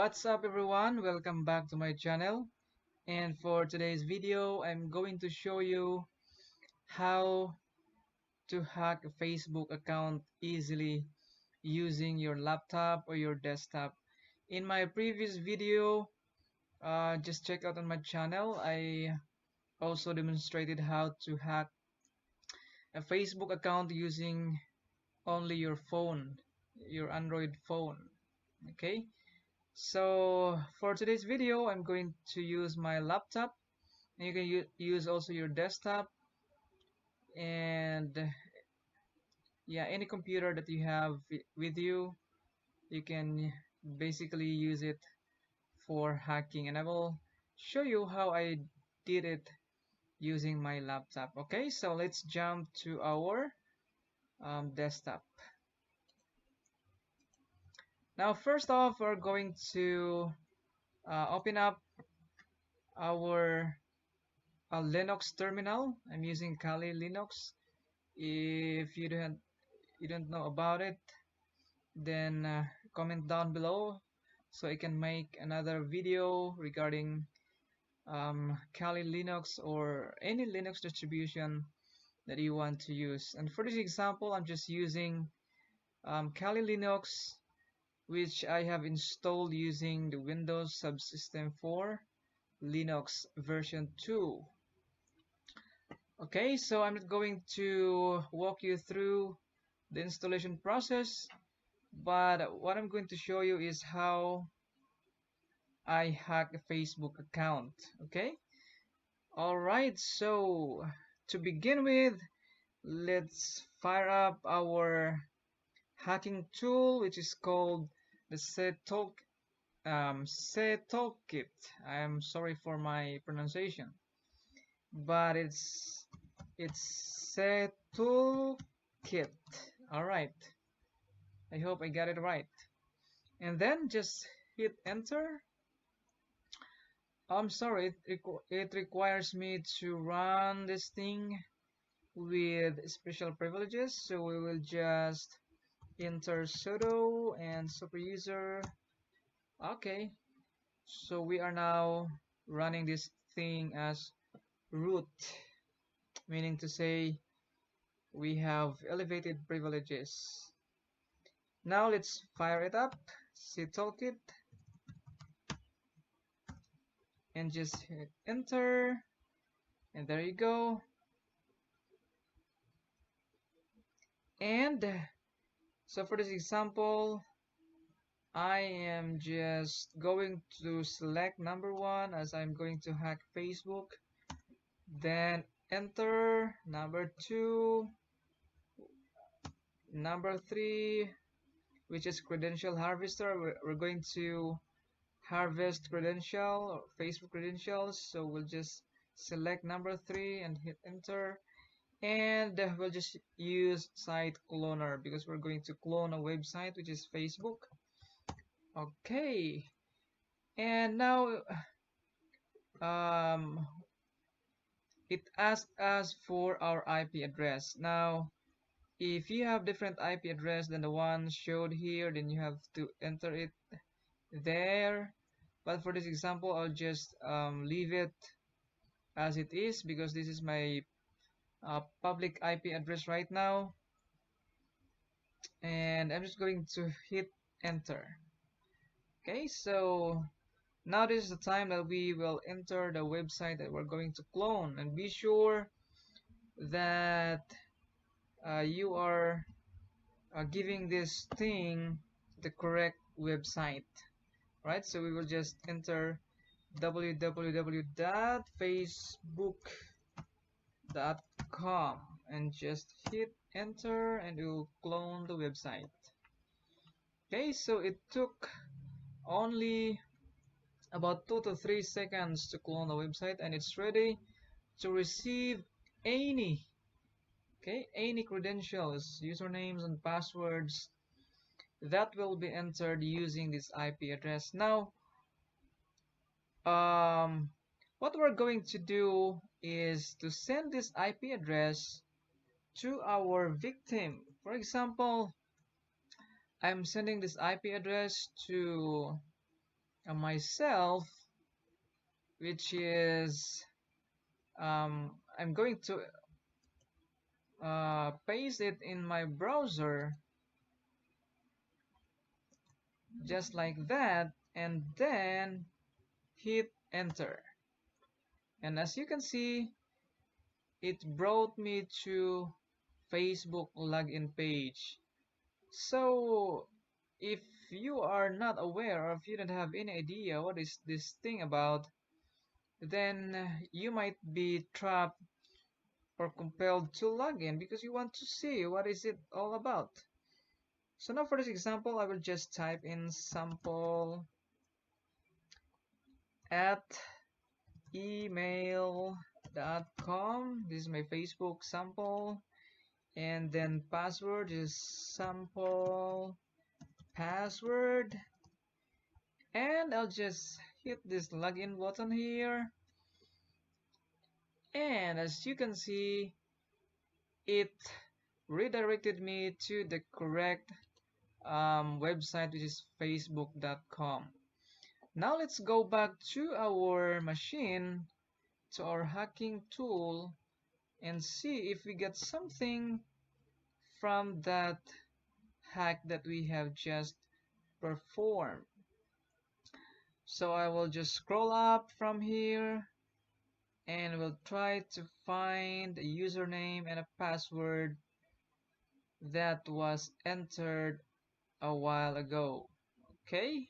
What's up everyone? Welcome back to my channel. And for today's video, I'm going to show you how to hack a Facebook account easily using your laptop or your desktop. In my previous video, just check out on my channel. I also demonstrated how to hack a Facebook account using only your phone, your Android phone. Okay. So for today's video, I'm going to use my laptop. You can use also your desktop and yeah, any computer that you have with you, you can basically use it for hacking, and I will show you how I did it using my laptop. Okay, so let's jump to our desktop. Now first off, we're going to open up our Linux terminal. I'm using Kali Linux. If you don't know about it, then comment down below so I can make another video regarding Kali Linux or any Linux distribution that you want to use. And for this example, I'm just using Kali Linux, which I have installed using the Windows subsystem for Linux version 2. Okay, so I'm not going to walk you through the installation process, but what I'm going to show you is how I hack a Facebook account. Okay, alright, so to begin with, let's fire up our hacking tool, which is called the Setolkit. I'm sorry for my pronunciation, but it's Setolkit. Alright, I hope I got it right. And then just hit enter. I'm sorry, it requires me to run this thing with special privileges, so we will just enter sudo and superuser. Okay, so we are now running this thing as root, meaning to say we have elevated privileges. Now let's fire it up, Setolkit, and just hit enter, and there you go. And so for this example, I am just going to select number 1 as I'm going to hack Facebook, then enter number 2, number 3, which is credential harvester. We're going to harvest credential or Facebook credentials, so we'll just select number 3 and hit enter, and we'll just use site cloner because we're going to clone a website which is Facebook. Okay, and now it asked us for our IP address. Now if you have different IP address than the one showed here, then you have to enter it there, but for this example I'll just leave it as it is because this is my public IP address right now, and I'm just going to hit enter. Okay, so now this is the time that we will enter the website that we're going to clone, and be sure that you are giving this thing the correct website, right? So we will just enter www.facebook.com and just hit enter, and it will clone the website. Okay, so it took only about 2 to 3 seconds to clone the website, and it's ready to receive any credentials, usernames and passwords that will be entered using this IP address. Now what we're going to do is to send this IP address to our victim. For example, I'm sending this IP address to myself, which is I'm going to paste it in my browser just like that, and then hit enter. And as you can see, it brought me to Facebook login page. So if you are not aware, or if you don't have any idea what is this thing about, then you might be trapped or compelled to log in because you want to see what is it all about. So now for this example, I will just type in sample at email.com. This is my Facebook sample, and then password is sample password, and I'll just hit this login button here, and as you can see, it redirected me to the correct website, which is facebook.com. Now let's go back to our machine, to our hacking tool, and see if we get something from that hack that we have just performed. So I will just scroll up from here and we'll try to find a username and a password that was entered a while ago. Okay,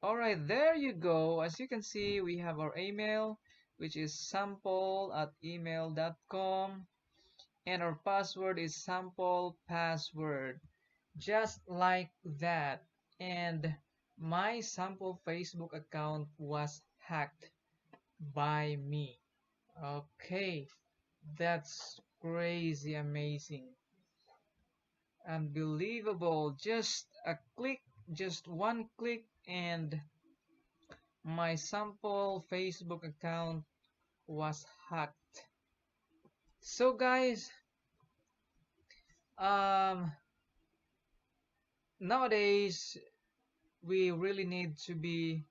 alright, there you go. As you can see, we have our email, which is sample@email.com, and our password is sample password, just like that. And my sample Facebook account was hacked by me. Okay, that's crazy amazing, unbelievable. Just a click, just one click, and my sample Facebook account was hacked. So guys, um nowadays we really need to be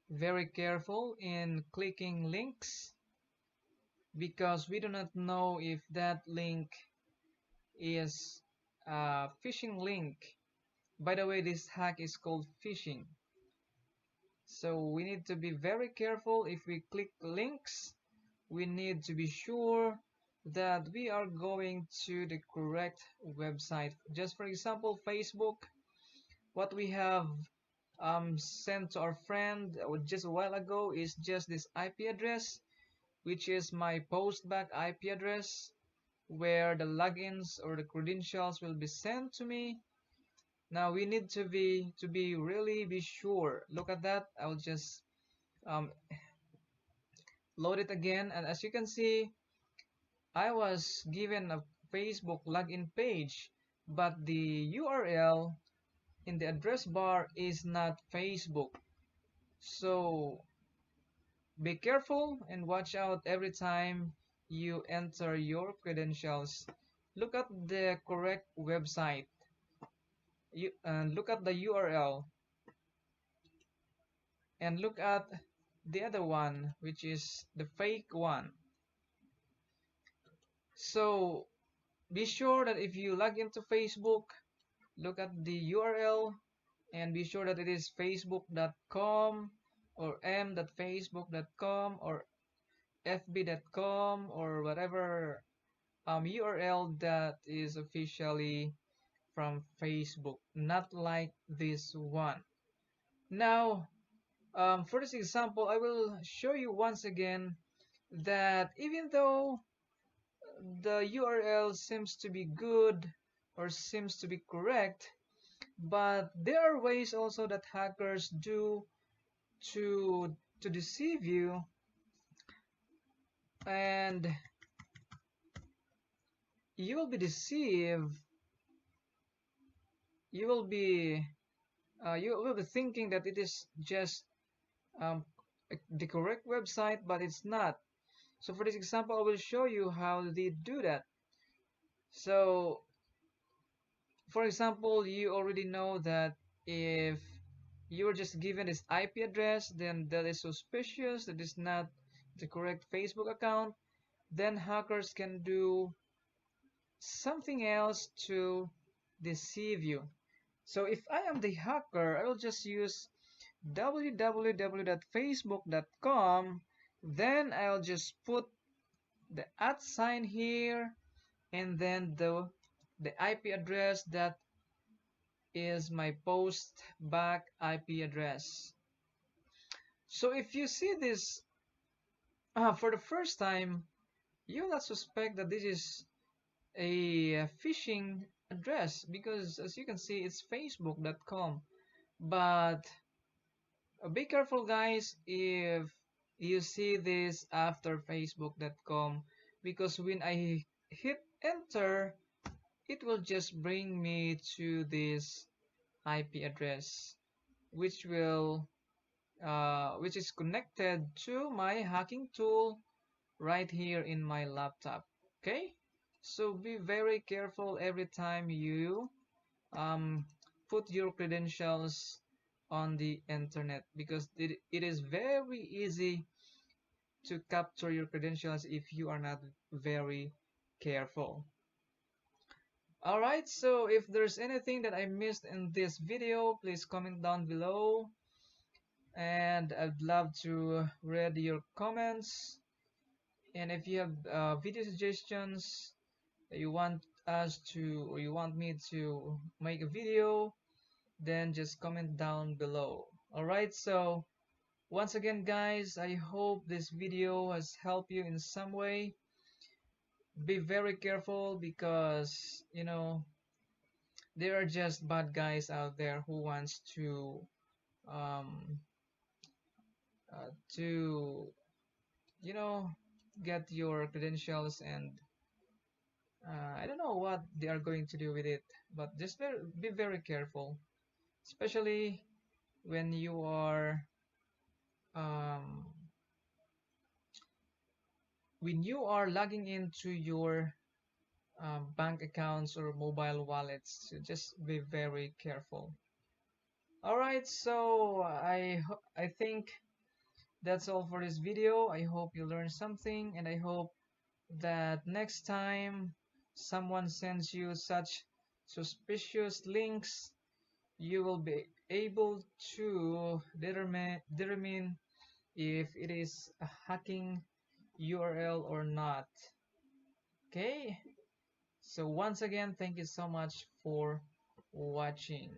very careful in clicking links, because we do not know if that link is a phishing link. By the way, this hack is called phishing. So we need to be very careful if we click links. We need to be sure that we are going to the correct website. Just for example, Facebook, what we have sent to our friend just a while ago is just this IP address, which is my postback IP address, where the logins or the credentials will be sent to me. Now we need to be really be sure. Look at that. I'll just um, load it again, and as you can see, I was given a Facebook login page, but the URL in the address bar is not Facebook. So be careful and watch out every time you enter your credentials. Look at the correct website. Look at the URL, and look at the other one, which is the fake one. So be sure that if you log into Facebook, look at the URL and be sure that it is facebook.com or m.facebook.com or fb.com or whatever URL that is officially from Facebook, not like this one. Now, for this example, I will show you once again that even though the URL seems to be good or seems to be correct, but there are ways also that hackers do to deceive you, and you will be deceived. You will be thinking that it is just um, the correct website, but it's not. So for this example, I will show you how they do that. So for example, you already know that if you're just given this IP address, then that is suspicious, that is not the correct Facebook account, then hackers can do something else to deceive you. So if I am the hacker, I will just use www.facebook.com, then I'll just put the @ sign here, and then the IP address that is my post back IP address. So if you see this for the first time, you will not suspect that this is a phishing address, because as you can see, it's facebook.com. But be careful, guys, if you see this after facebook.com, because when I hit enter, it will just bring me to this IP address, which is connected to my hacking tool right here in my laptop. Okay, so be very careful every time you um, put your credentials on the internet, because it is very easy to capture your credentials if you are not very careful. Alright, so if there's anything that I missed in this video, please comment down below, and I'd love to read your comments. And if you have video suggestions that you want us to, or you want me to make a video, then just comment down below. Alright, so once again, guys, I hope this video has helped you in some way. Be very careful, because there are just bad guys out there who wants um, to get your credentials, and I don't know what they are going to do with it. But just be very careful, especially when you are um, logging into your bank accounts or mobile wallets. So just be very careful. All right, so I think that's all for this video. I hope you learned something, and I hope that next time someone sends you such suspicious links, you will be able to determine if it is a hacking URL or not. Okay, so once again, thank you so much for watching.